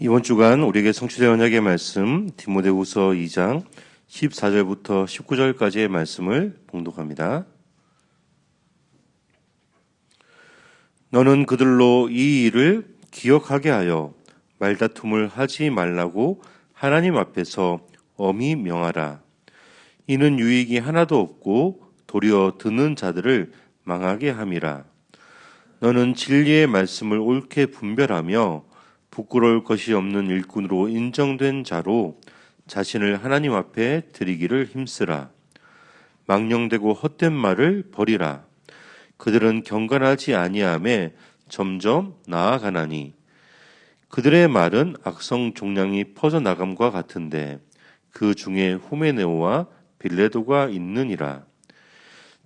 이번 주간 우리에게 성취된 언약의 말씀 디모데후서 2장 14절부터 19절까지의 말씀을 봉독합니다. 너는 그들로 이 일을 기억하게 하여 말다툼을 하지 말라고 하나님 앞에서 엄히 명하라. 이는 유익이 하나도 없고 도리어 듣는 자들을 망하게 함이라. 너는 진리의 말씀을 옳게 분별하며 부끄러울 것이 없는 일꾼으로 인정된 자로 자신을 하나님 앞에 드리기를 힘쓰라. 망령되고 헛된 말을 버리라. 그들은 경건하지 아니하매 점점 나아가나니 그들의 말은 악성 종량이 퍼져나감과 같은데 그 중에 후메네오와 빌레도가 있느니라.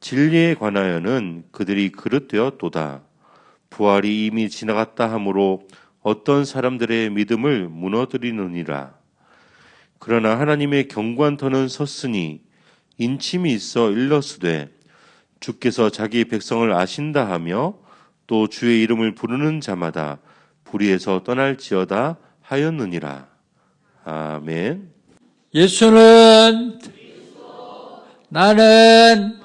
진리에 관하여는 그들이 그릇되었도다. 부활이 이미 지나갔다 하므로 어떤 사람들의 믿음을 무너뜨리느니라. 그러나 하나님의 견고한 터는 섰으니 인침이 있어 일러스되 주께서 자기 백성을 아신다 하며 또 주의 이름을 부르는 자마다 불의에서 떠날지어다 하였느니라. 아멘. 예수는 나는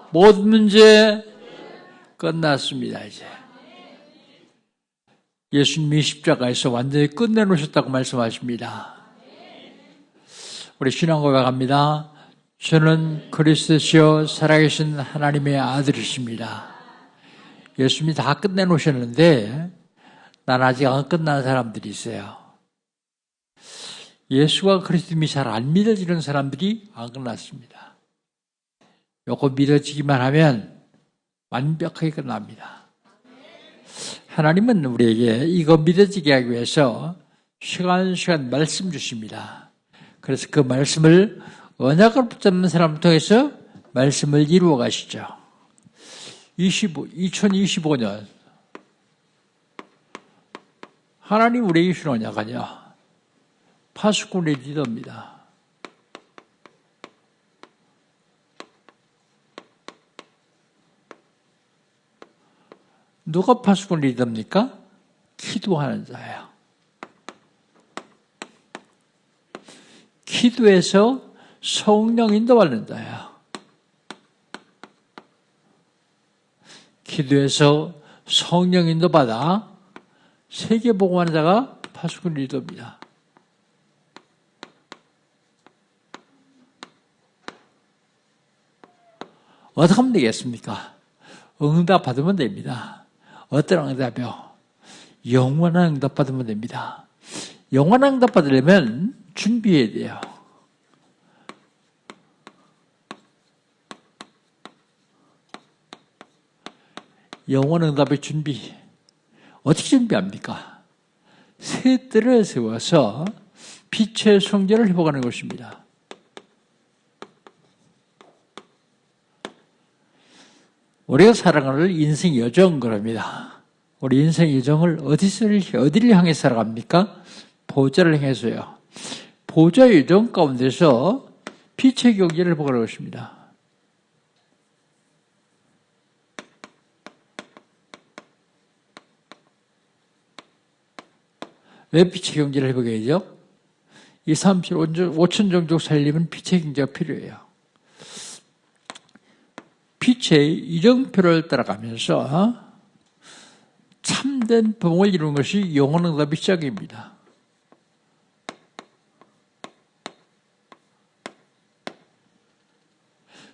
모든 문제 끝났습니다. 이제 예수님이 십자가에서 완전히 끝내놓으셨다고 말씀하십니다. 우리 신앙 고백합니다. 저는 그리스도시요 살아계신 하나님의 아들이십니다. 예수님이 다 끝내놓으셨는데 난 아직 안 끝난 사람들이 있어요. 예수가 그리스도님이 잘 안 믿어지는 사람들이 안 끝났습니다. 요거 믿어지기만 하면 완벽하게 끝납니다. 하나님은 우리에게 이거 믿어지게 하기 위해서 시간 말씀 주십니다. 그래서 그 말씀을 언약을 붙잡는 사람을 통해서 말씀을 이루어 가시죠. 2025년 하나님 우리에게 주신 언약은요, 파수꾼의 리더입니다. 누가 파수꾼 리더입니까? 기도하는 자예요. 기도해서 성령 인도받는 자예요. 기도해서 성령 인도받아 세계 복음하는 자가 파수꾼 리더입니다. 어떻게 하면 되겠습니까? 응답 받으면 됩니다. 어떤 응답이요? 영원한 응답 받으면 됩니다. 영원한 응답 받으려면 준비해야 돼요. 영원한 응답의 준비. 어떻게 준비합니까? 새 뜰을 세워서 빛의 성전을 회복하는 것입니다. 우리가 살아가는 인생 여정 그럽니다. 우리 인생 여정을 어디를 향해 살아갑니까? 보좌를 향해서요. 보좌 여정 가운데서 빛의 경제를 회복하는 것입니다. 왜 빛의 경제를 회복해야죠? 2, 3, 7, 5천 종족 살리면 빛의 경제가 필요해요. 빛의 이정표를 따라가면서 참된 복을 이루는 것이 영원한 응답의 시작입니다.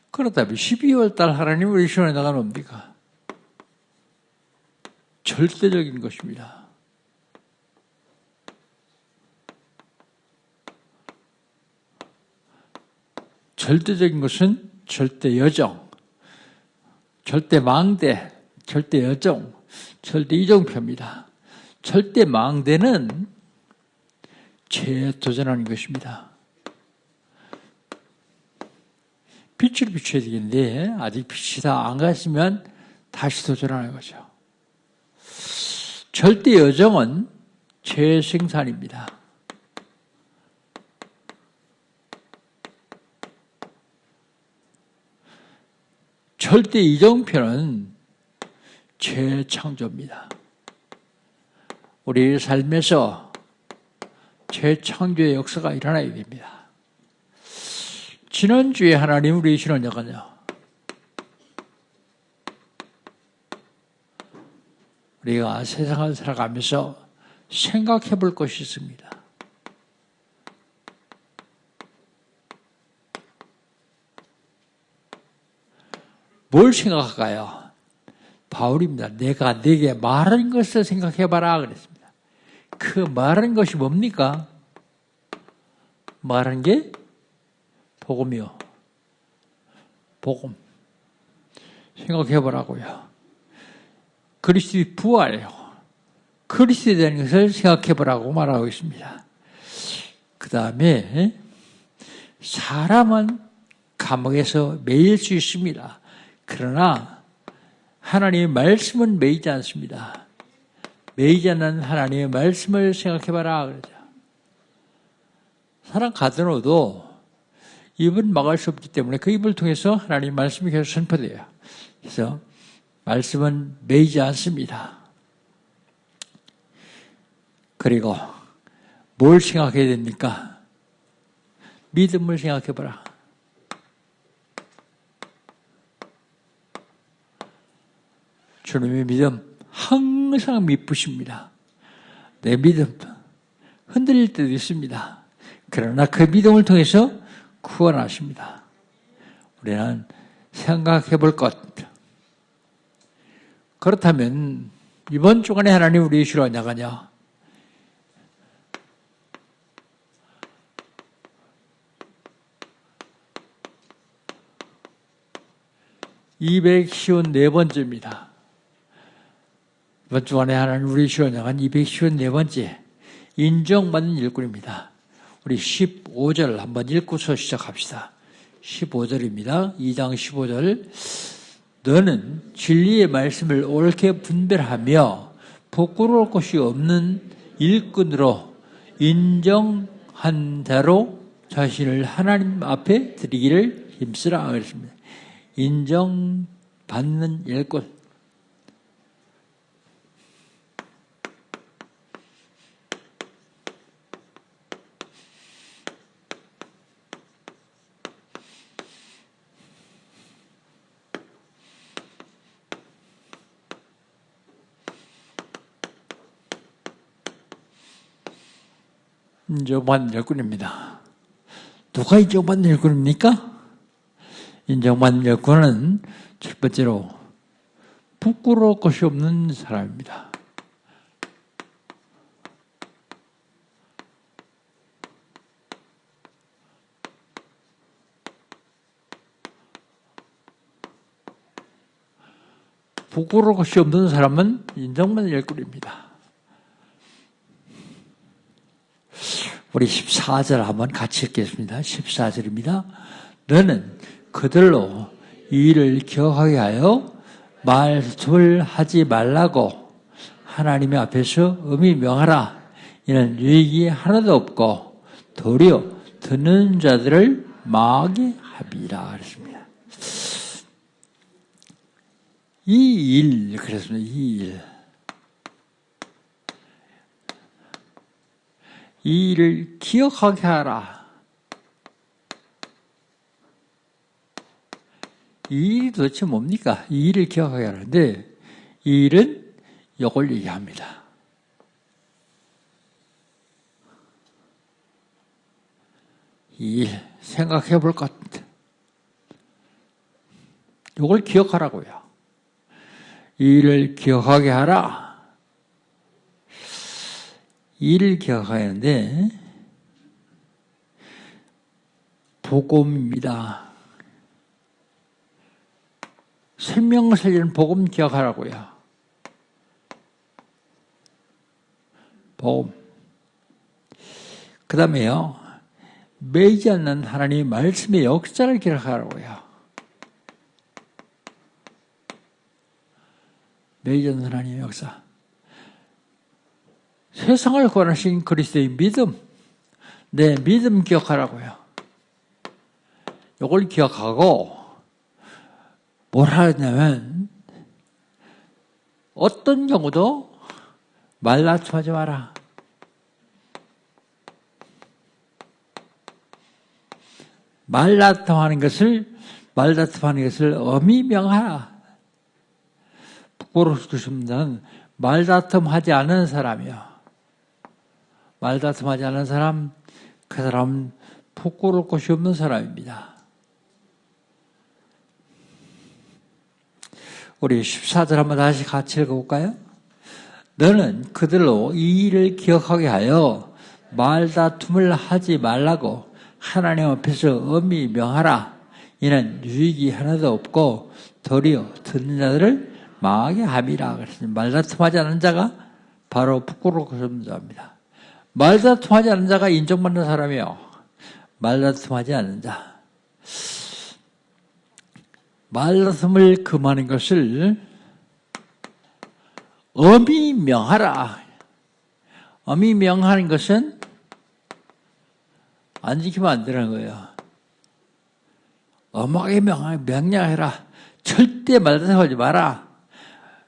그렇다면 12월 달 하나님 우리 시원에 나가는 뭡니까? 절대적인 것입니다. 절대적인 것은 절대 여정, 절대 망대, 절대 여정, 절대 이정표입니다. 절대 망대는 죄에 도전하는 것입니다. 빛을 비춰야 되겠는데 아직 빛이 다 안 갔으면 다시 도전하는 거죠. 절대 여정은 죄의 생산입니다. 절대 이정표는 재창조입니다. 우리 삶에서 재창조의 역사가 일어나야 됩니다. 지난주에 하나님 우리 주신 약은요, 우리가 세상을 살아가면서 생각해 볼 것이 있습니다. 뭘 생각할까요? 바울입니다. 내가 네게 말한 것을 생각해봐라 그랬습니다. 그 말한 것이 뭡니까? 말한 게 복음이요. 복음. 생각해보라고요. 그리스도의 부활이요. 그리스도에 대한 것을 생각해보라고 말하고 있습니다. 그 다음에 사람은 감옥에서 매일 수 있습니다. 그러나 하나님의 말씀은 매이지 않습니다. 매이지 않는 하나님의 말씀을 생각해봐라 그러죠. 사람 가둬놓아도 입은 막을 수 없기 때문에 그 입을 통해서 하나님의 말씀이 계속 선포돼요. 그래서 말씀은 매이지 않습니다. 그리고 뭘 생각해야 됩니까? 믿음을 생각해봐라. 주님의 믿음 항상 미쁘십니다. 내 믿음 흔들릴 때도 있습니다. 그러나 그 믿음을 통해서 구원하십니다. 우리는 생각해 볼 것. 그렇다면 이번 주간에 하나님 우리 주로 나가냐? (254번째입니다) 이번 주간에 하나님 우리 주로 나간 254번째 인정받는 일꾼입니다. 우리 15절 한번 읽고서 시작합시다. 15절입니다. 2장 15절. 너는 진리의 말씀을 옳게 분별하며 부끄러울 것이 없는 일꾼으로 인정한 대로 자신을 하나님 앞에 드리기를 힘쓰라 그랬습니다. 인정받는 일꾼. 인정받는 일꾼입니다. 누가 인정받는 일꾼입니까? 인정받는 일꾼은 첫 번째로 부끄러울 것이 없는 사람입니다. 부끄러울 것이 없는 사람은 인정받는 일꾼입니다. 우리 14절 한번 같이 읽겠습니다. 14절입니다. 너는 그들로 이 일을 기억하게 하여 말씀을 하지 말라고 하나님의 앞에서 엄히 명하라. 이는 유익이 하나도 없고 도리어 듣는 자들을 망하게 하리라 그랬습니다. 이 일, 그랬습니다. 이 일. 이 일을 기억하게 하라. 이 일이 도대체 뭡니까? 이 일을 기억하게 하는데 이 일은 이걸 얘기합니다. 이 일 생각해 볼 것. 이걸 기억하라고요. 이 일을 기억하게 하라. 이를 기억해야 하는데 복음입니다. 생명을 살리는 복음 기억하라고요. 복음. 그 다음에요, 매이지 않는 하나님의 말씀의 역사를 기억하라고요. 매이지 않는 하나님의 역사. 세상을 구원하신 그리스도의 믿음, 내 믿음 기억하라고요. 이걸 기억하고 뭘 하냐면 어떤 경우도 말다툼하지 마라. 말다툼하는 것을 엄히 명하라. 부끄러울 것이 없는 말다툼하지 않은 사람이요. 말다툼하지 않은 사람, 그 사람은 부끄러울 것이 없는 사람입니다. 우리 14절 한번 다시 같이 읽어볼까요? 너는 그들로 이 일을 기억하게 하여 말다툼을 하지 말라고 하나님 앞에서 엄히 명하라. 이는 유익이 하나도 없고 도리어 듣는 자들을 망하게 함이라. 그랬습니다. 말다툼하지 않은 자가 바로 부끄러울 것이 없는 자입니다. 말다툼하지 않은 자가 인정받는 사람이요. 말다툼하지 않은 자. 말다툼을 금하는 것을 엄히 명하라. 엄히 명하는 것은 안 지키면 안 되는 거예요. 엄하게 명령해라. 절대 말다툼하지 마라.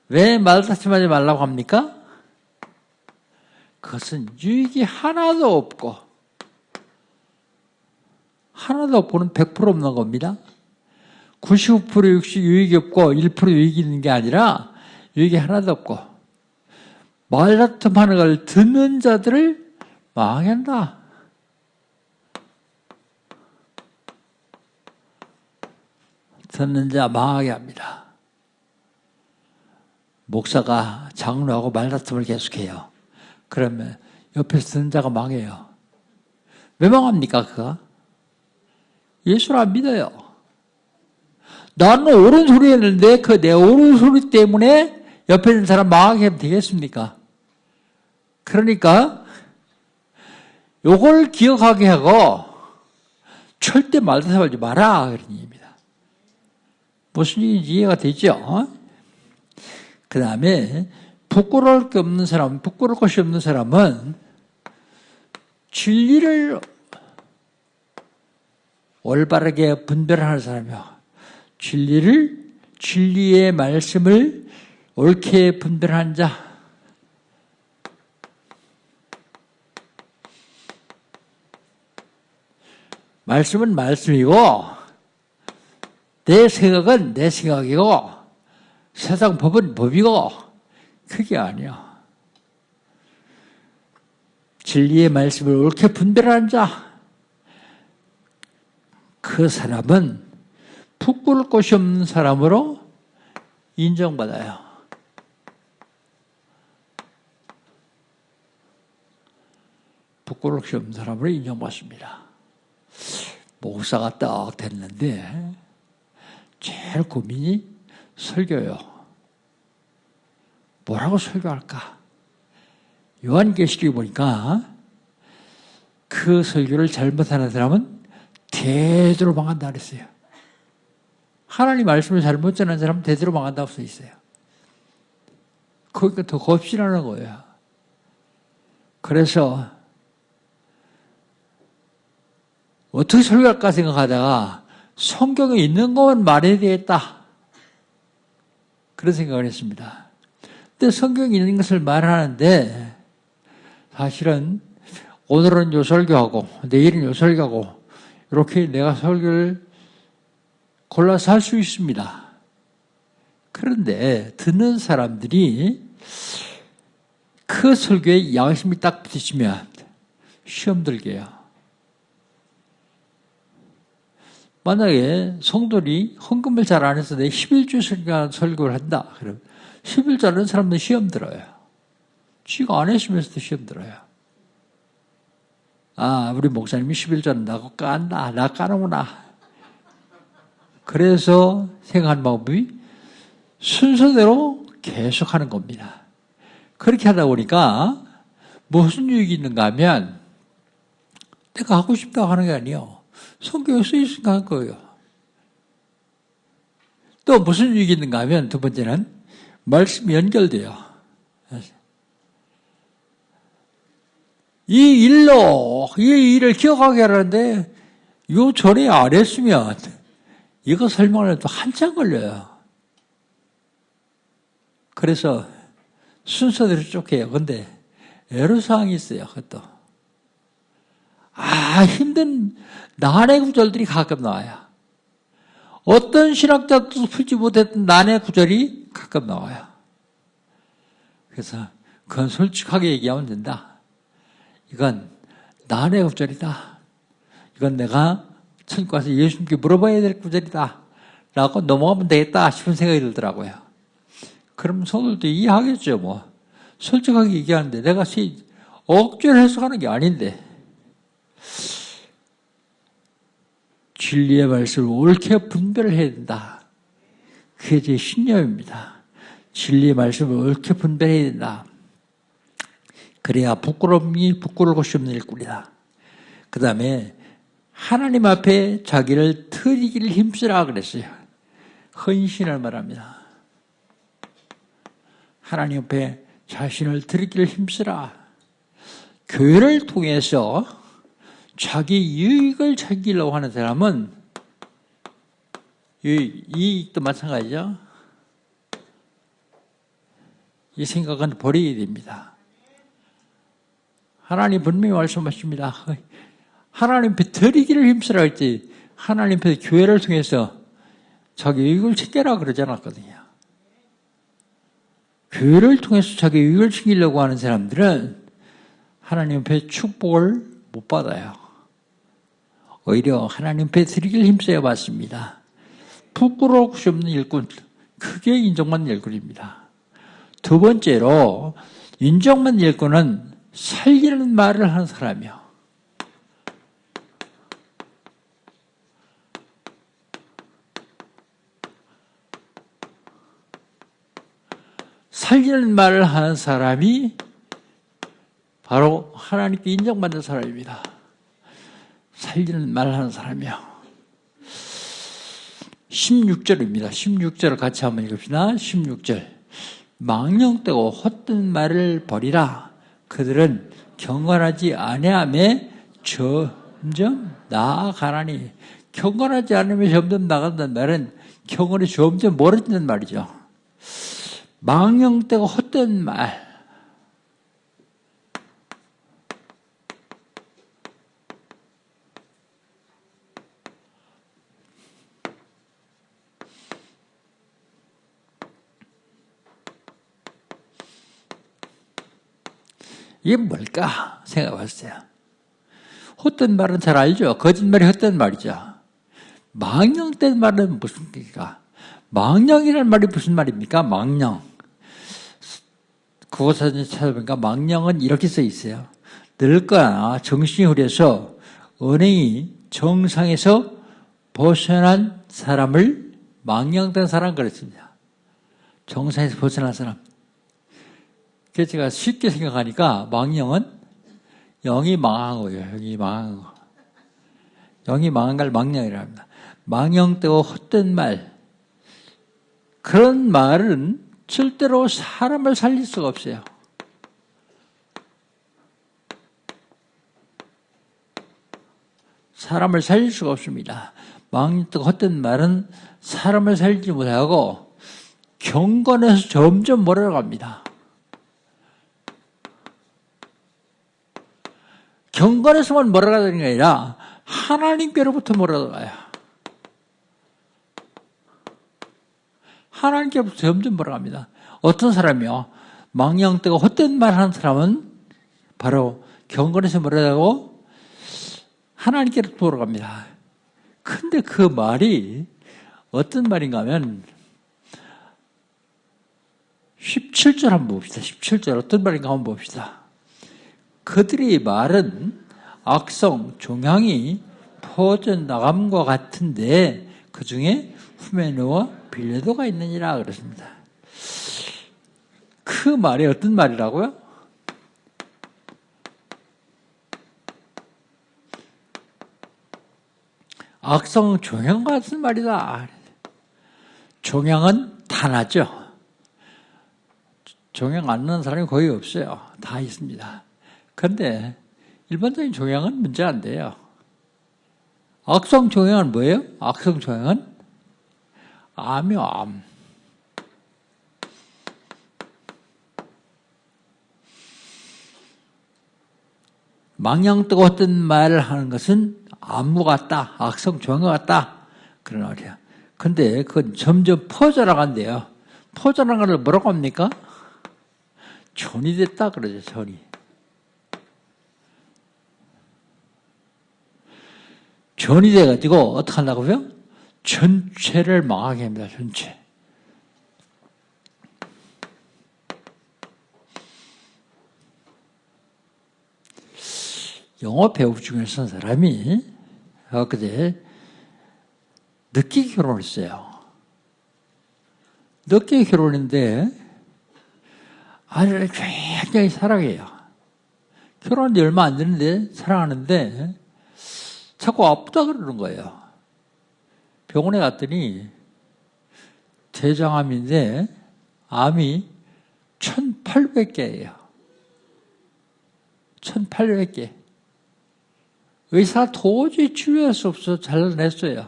왜 말다툼하지 말라고 합니까? 그것은 유익이 하나도 없고, 하나도 없고는 100% 없는 겁니다. 99% 유익이 없고 1% 유익이 있는 게 아니라 유익이 하나도 없고, 말다툼하는 걸 듣는 자들을 망하게 한다. 듣는 자 망하게 합니다. 목사가 장로하고 말다툼을 계속해요. 그러면 옆에서 듣는 자가 망해요. 왜 망합니까, 그가? 예수를 안 믿어요. 나는 옳은 소리 했는데 그 내 옳은 소리 때문에 옆에 있는 사람 망하게 하면 되겠습니까? 그러니까 요걸 기억하게 하고 절대 말다툼하지 마라 그런 얘기입니다. 무슨 얘기인지 이해가 되죠? 그 다음에 부끄러울 게 없는 사람, 부끄러울 것이 없는 사람은 진리를 올바르게 분별하는 사람이요. 진리의 말씀을 옳게 분별하는 자. 말씀은 말씀이고, 내 생각은 내 생각이고, 세상 법은 법이고, 그게 아니야. 진리의 말씀을 옳게 분별하는 자. 그 사람은 부끄러울 것이 없는 사람으로 인정받아요. 부끄러울 것이 없는 사람으로 인정받습니다. 목사가 딱 됐는데 제일 고민이 설교요. 뭐라고 설교할까? 요한계시록에 보니까 그 설교를 잘못하는 사람은 대대로 망한다 그랬어요. 하나님 말씀을 잘못 전하는 사람은 대대로 망한다고 써 있어요. 그러니까 더 겁시라는 거예요. 그래서 어떻게 설교할까 생각하다가 성경에 있는 것만 말해야 되겠다. 그런 생각을 했습니다. 근데 성경에 있는 것을 말하는데 사실은 오늘은 요 설교하고 내일은 요 설교하고 이렇게 내가 설교를 골라서 할 수 있습니다. 그런데 듣는 사람들이 그 설교에 양심이 딱 부딪히면 시험 들게 해요. 만약에 성도들이 헌금을 잘 안 해서 내 11주 설교를 한다. 그럼 11주 하는 사람들은 시험 들어요. 지가 안 했으면서도 시험 들어요. 아, 우리 목사님이 11주 한다고 깐다. 나 까는구나. 그래서 생각하는 방법이 순서대로 계속 하는 겁니다. 그렇게 하다 보니까 무슨 유익이 있는가 하면 내가 하고 싶다고 하는 게 아니에요. 성경에 써 있으니까 할 거예요. 또 무슨 유익이 있는가 하면 두 번째는 말씀이 연결돼요. 이 일을 기억하게 하라는데 요 전에 안 했으면 이거 설명을 해도 한참 걸려요. 그래서 순서대로 쭉 해요. 근데 애로사항이 있어요. 그것도. 힘든 난해 구절들이 가끔 나와요. 어떤 신학자도 풀지 못했던 난해 구절이 가끔 나와요. 그래서 그건 솔직하게 얘기하면 된다. 이건 난해 구절이다. 이건 내가 천국 가서 예수님께 물어봐야 될 구절이다. 라고 넘어가면 되겠다 싶은 생각이 들더라고요. 그럼 성도들도 이해하겠죠, 뭐. 솔직하게 얘기하는데 내가 억지로 해석하는 게 아닌데. 진리의 말씀을 옳게 분별해야 된다. 그게 제 신념입니다. 진리의 말씀을 옳게 분별해야 된다. 그래야 부끄러울 것이 없는 일꾼이다. 그 다음에 하나님 앞에 자기를 드리기를 힘쓰라 그랬어요. 헌신을 말합니다. 하나님 앞에 자신을 드리기를 힘쓰라. 교회를 통해서 자기 유익을 챙기려고 하는 사람은 이익도 마찬가지죠. 이 생각은 버려야 됩니다. 하나님 분명히 말씀하십니다. 하나님 앞에 드리기를 힘쓰라 할지 하나님 앞에 교회를 통해서 자기 유익을 챙겨라 그러지 않았거든요. 교회를 통해서 자기 유익을 챙기려고 하는 사람들은 하나님 앞에 축복을 못 받아요. 오히려 하나님 앞에 드리기를 힘써야 받습니다. 부끄러울 것이 없는 일꾼, 크게 인정받는 일꾼입니다. 두 번째로 인정받는 일꾼은 살리는 말을 하는 사람이요. 살리는 말을 하는 사람이 바로 하나님께 인정받는 사람입니다. 살리는 말을 하는 사람이요. 16절입니다. 16절을 같이 한번 읽읍시다. 16절. 망령되고 헛된 말을 버리라. 그들은 경건하지 아니하며 점점 나아가라니. 경건하지 않으면 점점 나간다는 말은 경건이 점점 멀어진다는 말이죠. 망령되고 헛된 말. 이게 뭘까 생각해봤어요. 헛된 말은 잘 알죠. 거짓말이 헛된 말이죠. 망령된 말은 무슨 뜻입니까? 망령이라는 말이 무슨 말입니까? 망령. 국어사전에 찾아보니까 망령은 이렇게 써 있어요. 늙거나 정신이 흐려서 언행이 정상에서 벗어난 사람을 망령된 사람 그랬습니다. 정상에서 벗어난 사람. 그래서 제가 쉽게 생각하니까 망령은 영이 망한 거예요. 영이 망한 거. 영이 망한 걸 망령이라고 합니다. 망령되고 헛된 말. 그런 말은 절대로 사람을 살릴 수가 없어요. 사람을 살릴 수가 없습니다. 망령되고 헛된 말은 사람을 살리지 못하고 경건에서 점점 멀어갑니다. 경건에서만 멀어가는 게 아니라 하나님께로부터 멀어가요. 하나님께로부터 점점 멀어갑니다. 어떤 사람이요? 망령되고 헛된 말 하는 사람은 바로 경건에서 멀어가고 하나님께로부터 멀어갑니다. 근데 그 말이 어떤 말인가 하면 17절 한번 봅시다. 17절 어떤 말인가 한번 봅시다. 그들의 말은 악성, 종향이 퍼져나감과 같은데 그 중에 후메네와 빌레도가 있느니라 그랬습니다. 그 말이 어떤 말이라고요? 악성, 종향 같은 말이다. 종향은 다 나죠. 종향 안 나는 사람이 거의 없어요. 다 있습니다. 그런데 일반적인 종양은 문제 안 돼요. 악성 종양은 뭐예요? 악성 종양은 암이요, 암. 망령되고 헛된 말을 하는 것은 안무 같다, 악성 조항 같다, 그런 말이야. 근데 그건 점점 퍼져나간대요. 퍼져나가는 걸 뭐라고 합니까? 전이 됐다 그러죠, 전이. 전이 돼가지고 어떻게 한다고요? 전체를 망하게 합니다, 전체. 영어 배우 중에서 사람이 그때 늦게 결혼했어요. 늦게 결혼했는데 아내를 굉장히 사랑해요. 결혼한 지 얼마 안 됐는데 사랑하는데 자꾸 아프다 그러는 거예요. 병원에 갔더니 대장암인데 암이 1800개예요. 1800개. 의사가 도저히 치료할 수 없어서 잘라냈어요.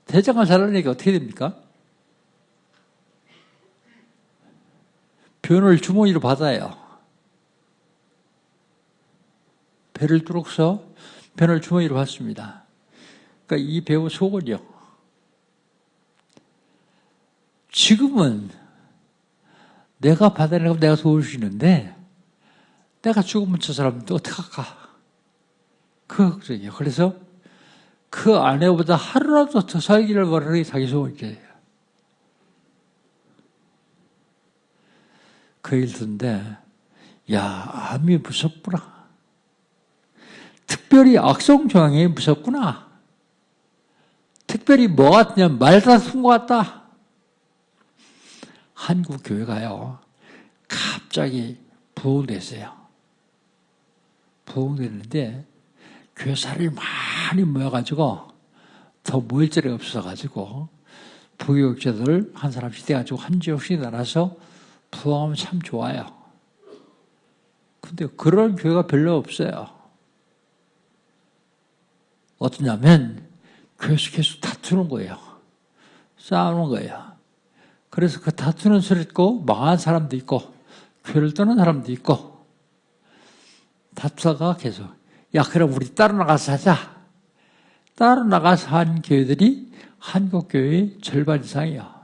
대장암을 잘라내니까 어떻게 됩니까? 변을 주머니로 받아요. 배를 뚫어서 변을 주머니로 받습니다. 그러니까 이 배우 속은요. 지금은 내가 받아내고 내가 도울 수 있는데 내가 죽으면 저 사람도 어떡할까? 그 걱정이에요. 그래서 그 아내보다 하루라도 더 살기를 바라는 게 자기 소원이에요. 그 일인데, 야, 암이 무섭구나. 특별히 악성 조항이 무섭구나. 특별히 뭐 같냐면 말다툼 것 같다. 한국 교회가요, 갑자기 부흥됐어요. 부흥됐는데 교회 사람이 많이 모여가지고 더 모일 자리가 없어가지고 부교육자들 한 사람씩 돼가지고 한 지역씩 나눠서 부흥하면 참 좋아요. 근데 그런 교회가 별로 없어요. 어떠냐면 교회에서 계속 다투는 거예요. 싸우는 거예요. 그래서 그 다투는 소리 듣고 망한 사람도 있고 교회를 떠난 사람도 있고 다투다가 계속 야 그럼 우리 따로 나가서 하자. 따로 나가서 한 교회들이 한국 교회의 절반 이상이야.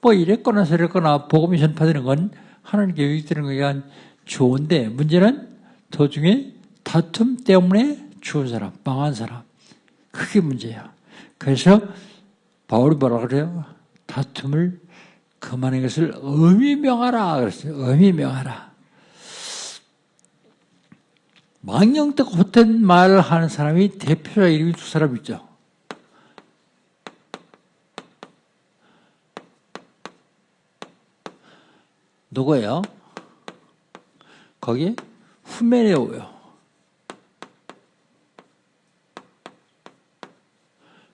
뭐 이랬거나 저랬거나 복음이 전파되는 건 하나님께 유익 되는 거가 좋은데 문제는 도중에 다툼 때문에 죽은 사람, 망한 사람. 그게 문제야. 그래서 바울이 뭐라 그래요? 다툼을 그만한 것을 엄히 명하라 그랬어요. 엄히 명하라. 망령되고 헛된 말을 하는 사람이 대표자 이름이 두 사람 있죠. 누구예요? 거기에 후메네오요.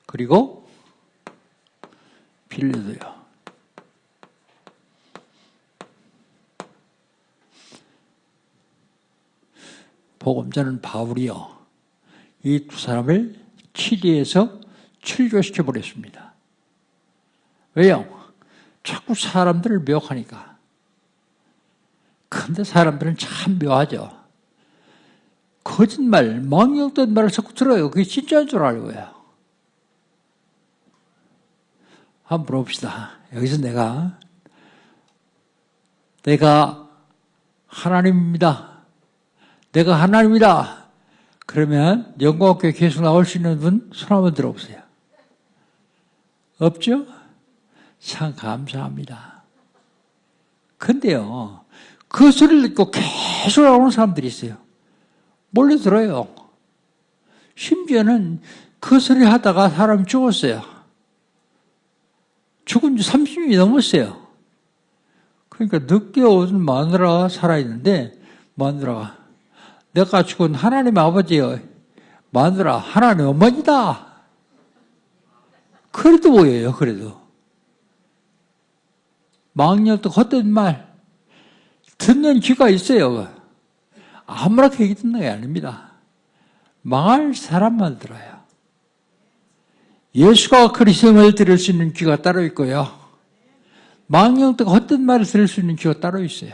그리고 빌레도요. 복음자는 바울이요. 이 두 사람을 치리에서 출교시켜 버렸습니다. 왜요? 자꾸 사람들을 미혹하니까. 근데 사람들은 참 묘하죠. 거짓말, 망령된 말을 자꾸 들어요. 그게 진짜인 줄 알고요. 한번 물어봅시다. 여기서 내가 하나님입니다. 내가 하나님이다. 그러면 영광교회 계속 나올 수 있는 분 손 한번 들어보세요. 없죠? 참 감사합니다. 근데요, 그 소리를 듣고 계속 나오는 사람들이 있어요. 몰래 들어요. 심지어는 그 소리 하다가 사람이 죽었어요. 죽은 지 30년이 넘었어요. 그러니까 늦게 오는 마누라가 살아있는데 마누라가 내가 죽은 하나님 아버지여 마누라 하나님 어머니다. 그래도 뭐예요? 그래도 망령도 헛된 말 듣는 귀가 있어요. 아무렇게 얘기 듣는 게 아닙니다. 망할 사람만 들어요. 예수가 그리스도를 들을 수 있는 귀가 따로 있고요. 망령도 헛된 말을 들을 수 있는 귀가 따로 있어요.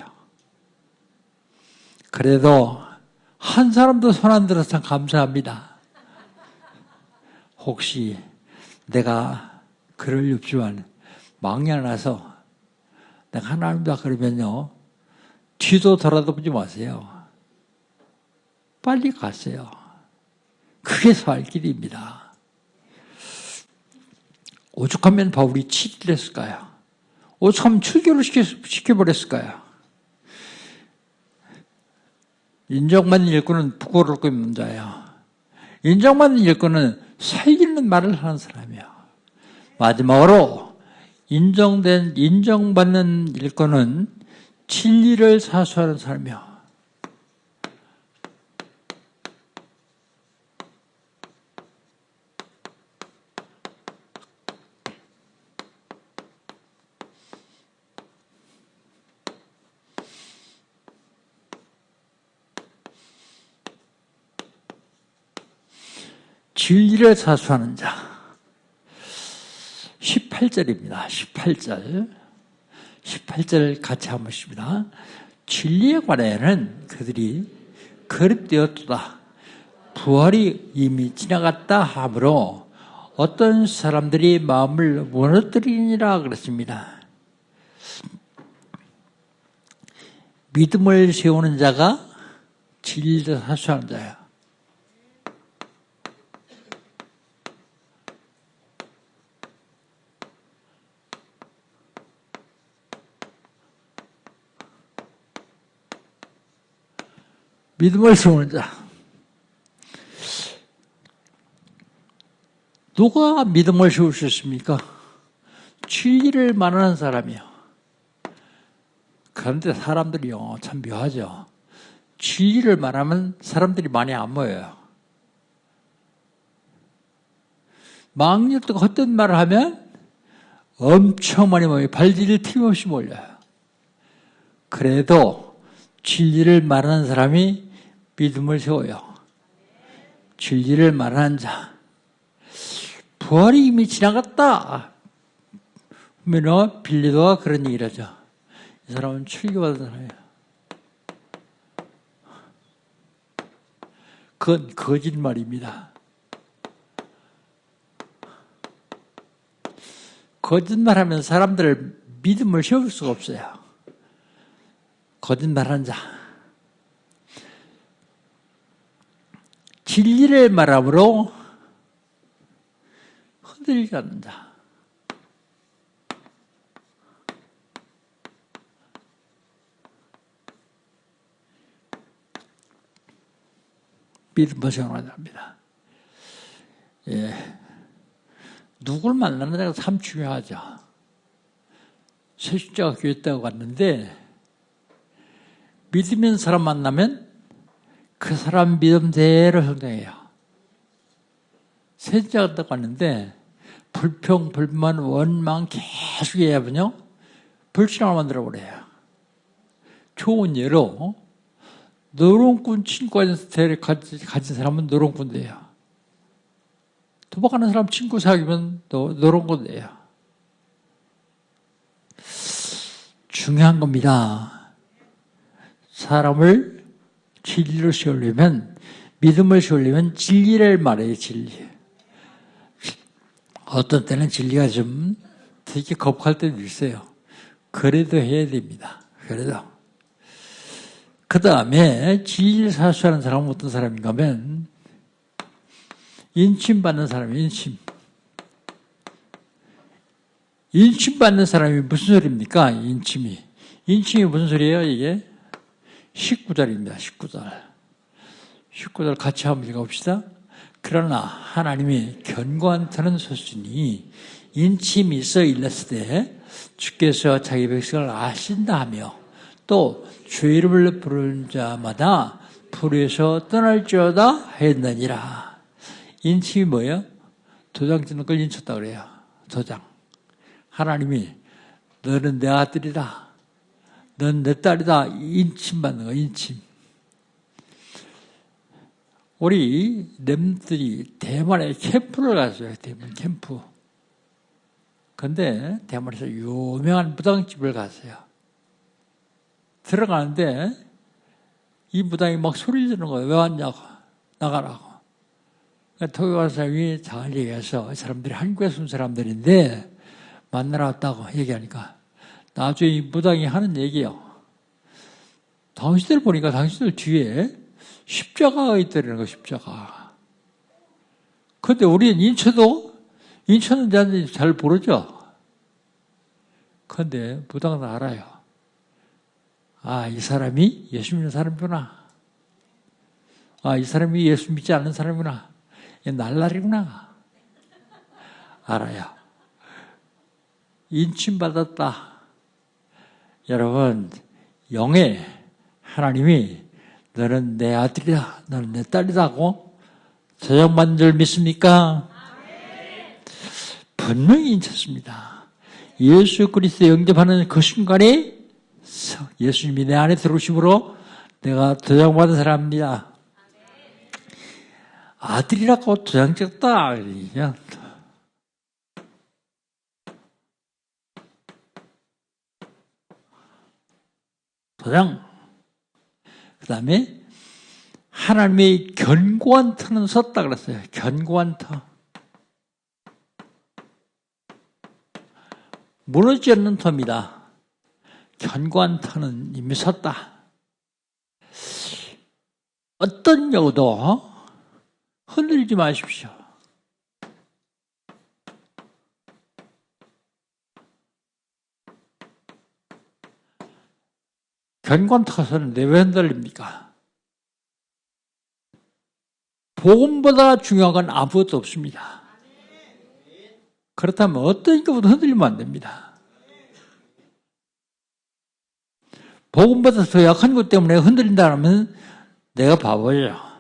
그래도 한 사람도 손 안 들어서 참 감사합니다. 혹시 내가 그럴 렵지만 망연나서 내가 하나님다 그러면요, 뒤도 돌아보지 마세요. 빨리 가세요. 그게 살 길입니다. 오죽하면 바울이 7일 했을까요? 오죽하면 출교를 시켜버렸을까요? 인정받는 일꾼은 부끄럽고 있는 자예요. 인정받는 일꾼은 살리는 말을 하는 사람이에요. 마지막으로 인정받는 일꾼은 진리를 사수하는 사람이에요. 진리를 사수하는 자. 18절입니다. 18절 같이 한번 보십니다. 진리에 관하여는 그들이 거듭되었도다. 부활이 이미 지나갔다 하므로 어떤 사람들이 마음을 무너뜨리니라 그랬습니다. 믿음을 세우는 자가 진리를 사수하는 자예요. 믿음을 세우는 자. 누가 믿음을 세울 수 있습니까? 진리를 말하는 사람이요. 그런데 사람들이요, 참 묘하죠. 진리를 말하면 사람들이 많이 안 모여요. 망령도 헛된 말을 하면 엄청 많이 모여요. 발디딜 틈 없이 몰려요. 그래도 진리를 말하는 사람이 믿음을 세워요. 진리를 말하는 자. 부활이 이미 지나갔다. 그러면 빌리도가 그런 얘기를 하죠. 이 사람은 출교받은 사람이에요. 그건 거짓말입니다. 거짓말하면 사람들을 믿음을 세울 수가 없어요. 거짓말하는 자. 진리를 말함으로 흔들리지 않는 자. 믿음을 세우는 자입니다. 예. 누굴 만나느냐가 참 중요하죠. 세숫자가 교회 있다고 갔는데 믿으면 사람 만나면 그 사람 믿음대로 행동해요. 세숫자가 있다고 갔는데 불평, 불만, 원망 계속 해야면요 불신앙을 만들어버려요. 좋은 예로 노름꾼 친구 가진 사람은 노름꾼 돼요. 도박하는 사람 친구 사귀면 또 노름꾼 돼요. 중요한 겁니다. 사람을 진리로 세우려면, 믿음을 세우려면 진리를 말해요, 진리. 어떤 때는 진리가 좀 되게 겁할 때도 있어요. 그래도 해야 됩니다. 그래도. 그 다음에 진리를 사수하는 사람은 어떤 사람인가 하면 인침받는 사람이에요. 인침받는 사람이 무슨 소리입니까? 인침이 무슨 소리예요? 이게 19절입니다. 19절 같이 한번 읽어봅시다. 그러나 하나님이 견고한 터는 솟으니 인침이 있어 일렀을 주께서 자기 백성을 아신다 하며 또 주의 이름을 부르는 자마다 불에서 떠날지어다 했느니라. 인침이 뭐예요? 도장 찍는 걸 인쳤다 그래요. 도장. 하나님이 너는 내 아들이다. 넌 내 딸이다. 인침받는 거, 인침. 우리 렘들이 대만에 캠프를 갔어요. 대만 캠프. 근데 대만에서 유명한 무당집을 갔어요. 들어가는데 이 무당이 막 소리 지르는 거예요. 왜 왔냐고. 나가라고. 토요일 사람이 잘 얘기해서 사람들이 한국에서 온 사람들인데 만나러 왔다고 얘기하니까 나중에 이 무당이 하는 얘기예요. 당신들 보니까 당신들 뒤에 십자가가 있다는 거, 십자가. 근데 우리는 인천은 대한민국 잘 모르죠? 근데 무당은 알아요. 아, 이 사람이 예수 믿는 사람이구나. 아, 이 사람이 예수 믿지 않는 사람이구나. 얘 날라리구나. 알아요. 인침받았다. 여러분, 영의 하나님이 너는 내 아들이다. 너는 내 딸이다고 저장받는 줄 믿습니까? 분명히 인쳤습니다. 예수 그리스도 영접하는 그 순간에 예수님이 내 안에 들어오심으로 내가 도장받은 사람입니다. 아들이라고 도장 찍었다. 그냥 도장. 그 다음에 하나님의 견고한 터는 섰다 그랬어요. 견고한 터. 무너지지 않는 터입니다. 견고한 터는 이미 섰다. 어떤 경우도 흔들리지 마십시오. 견고한 터가 섰는데 왜 흔들립니까? 복음보다 중요한 건 아무것도 없습니다. 그렇다면 어떤 것보다 흔들리면 안 됩니다. 복음보다 더 약한 것 때문에 흔들린다면 내가 바보예요.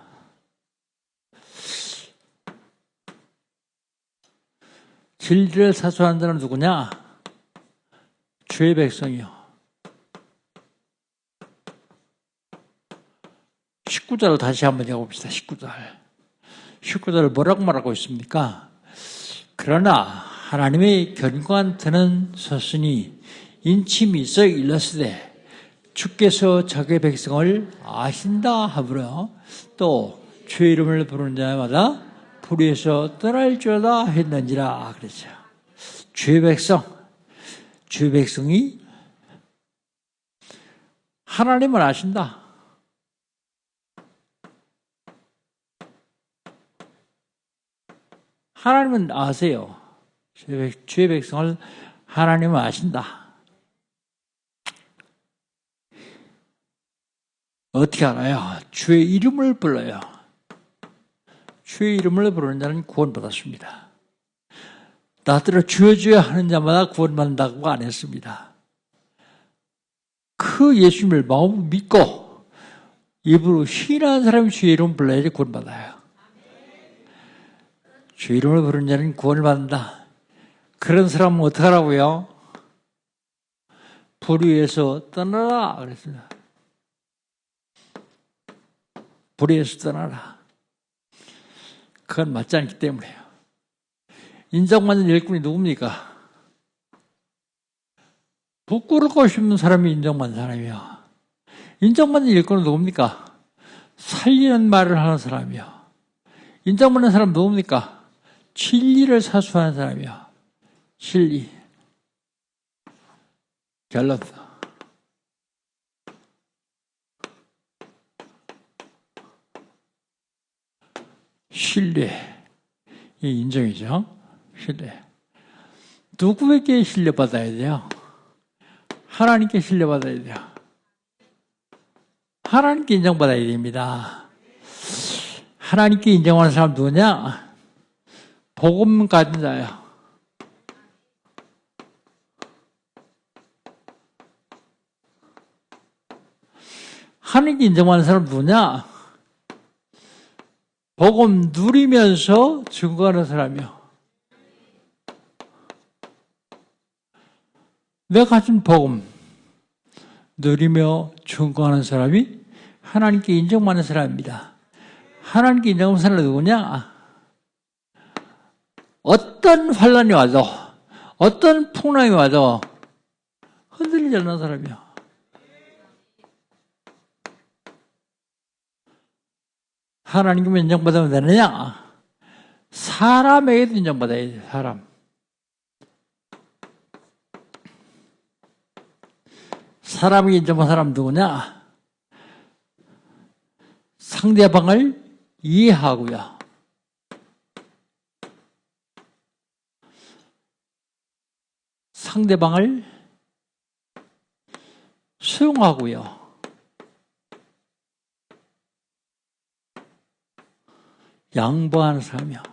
진리를 사수하는 사람은 누구냐? 주의 백성이요. 19절을 다시 한번 읽어봅시다. 19절 뭐라고 말하고 있습니까? 그러나 하나님의 견고한 터는 섰으니 인침이 썩 일렀으되 주께서 자기의 백성을 아신다 하므로 또 주의 이름을 부르는 자마다 불의에서 떠날지어다 했는지라 그랬죠. 주의 백성이 하나님을 아신다. 하나님은 아세요. 주의 백성을 하나님은 아신다. 어떻게 알아요? 주의 이름을 불러요. 주의 이름을 부르는 자는 구원받았습니다. 나더러 주여 주여 하는 자마다 구원받는다고 안 했습니다. 그 예수님을 마음으로 믿고 입으로 신뢰하는 사람이 주의 이름을 불러야지 구원받아요. 주의 이름을 부르는 자는 구원을 받는다. 그런 사람은 어떻게 하라고요? 불의에서 떠나라 그랬습니다. 불의에서 떠나라. 그건 맞지 않기 때문에요. 인정받는 일꾼이 누굽니까? 부끄럽고 싶은 사람이 인정받는 사람이요. 인정받는 일꾼은 누굽니까? 살리는 말을 하는 사람이요. 인정받는 사람은 누굽니까? 진리를 사수하는 사람이요. 진리. 결론. 신뢰. 이 인정이죠. 신뢰. 누구에게 신뢰받아야 돼요? 하나님께 신뢰받아야 돼요. 하나님께 인정받아야 됩니다. 하나님께 인정하는 사람 누구냐? 복음 가진 자예요. 하나님께 인정하는 사람 누구냐? 복음 누리면서 증거하는 사람이요. 내가 가진 복음 누리며 증거하는 사람이 하나님께 인정받는 사람입니다. 하나님께 인정받는 사람은 누구냐? 어떤 환란이 와도 어떤 풍랑이 와도 흔들리지 않는 사람이요. 하나님께 인정받으면 되느냐? 사람에게도 인정받아야 돼, 사람. 사람에게 인정받은 사람 누구냐? 상대방을 이해하고요. 상대방을 수용하고요. 양보하는 사람이요.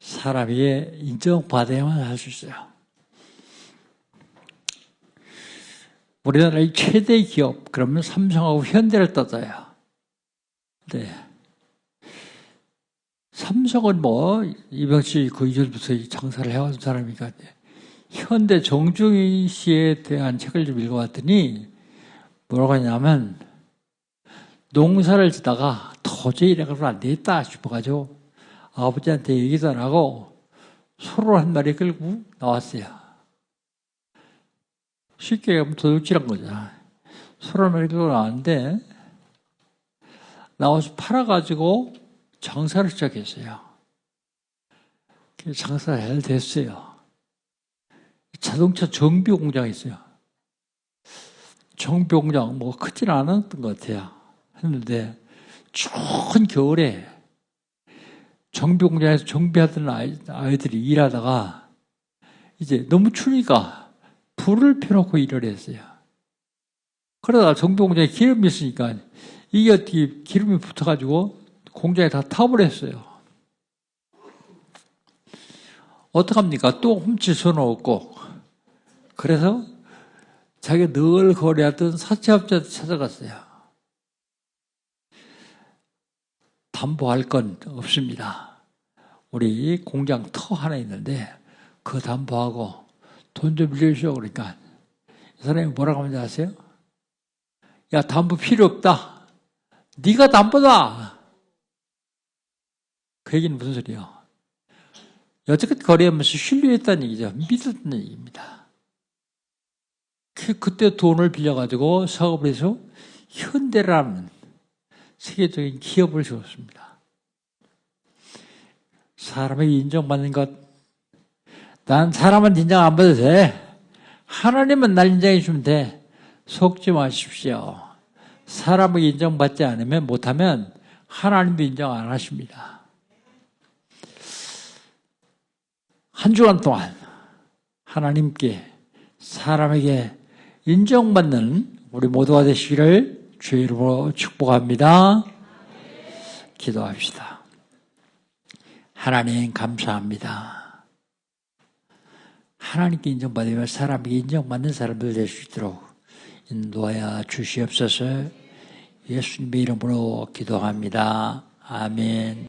사람에게 인정받아야만 할 수 있어요. 우리나라의 최대 기업, 그러면 삼성하고 현대를 떠나요. 네. 삼성은 뭐, 이병씨 그 이전부터 장사를 해온 사람이니까, 현대 정중희 씨에 대한 책을 좀 읽어봤더니, 뭐라고 하냐면, 농사를 짓다가 도저히 이래가지고 안 되겠다 싶어가지고, 아버지한테 얘기도 안 하고, 소를 한 마리 끌고 나왔어요. 쉽게 얘기하면 도둑질한 거죠. 소를 한 마리 끌고 나왔는데, 나와서 팔아가지고 장사를 시작했어요. 장사가 잘 됐어요. 자동차 정비 공장이 있어요. 정비 공장, 뭐 크지는 않았던 것 같아요. 했는데, 추운 겨울에 정비 공장에서 정비하던 아이들이 일하다가, 이제 너무 추우니까 불을 펴놓고 일을 했어요. 그러다가 정비 공장에 기름이 있으니까, 이게 어떻게 기름이 붙어가지고 공장에 다 타버렸어요. 어떡합니까? 또 훔칠 수는 없고. 그래서 자기가 늘 거래하던 사채업자한테 찾아갔어요. 담보할 건 없습니다. 우리 공장 터 하나 있는데 그거 담보하고 돈 좀 빌려주시오. 그러니까 이 사람이 뭐라고 하는지 아세요? 야, 담보 필요 없다. 네가 담보다. 그 얘기는 무슨 소리예요? 여태껏 거래하면서 신뢰했다는 얘기죠. 믿었다는 얘기입니다. 그때 돈을 빌려가지고 사업을 해서 현대라는 세계적인 기업을 세웠습니다. 사람에게 인정받는 것, 난 사람한테 인정 안 받아도 돼. 하나님은 날 인정해 주면 돼. 속지 마십시오. 사람에게 인정받지 않으면, 못하면 하나님도 인정 안 하십니다. 한 주간 동안 하나님께, 사람에게 인정받는 우리 모두가 되시기를 주의 이름으로 축복합니다. 기도합시다. 하나님 감사합니다. 하나님께 인정받으며 사람에게 인정받는 사람들 될 수 있도록 인도하여 주시옵소서. 예수님의 이름으로 기도합니다. 아멘.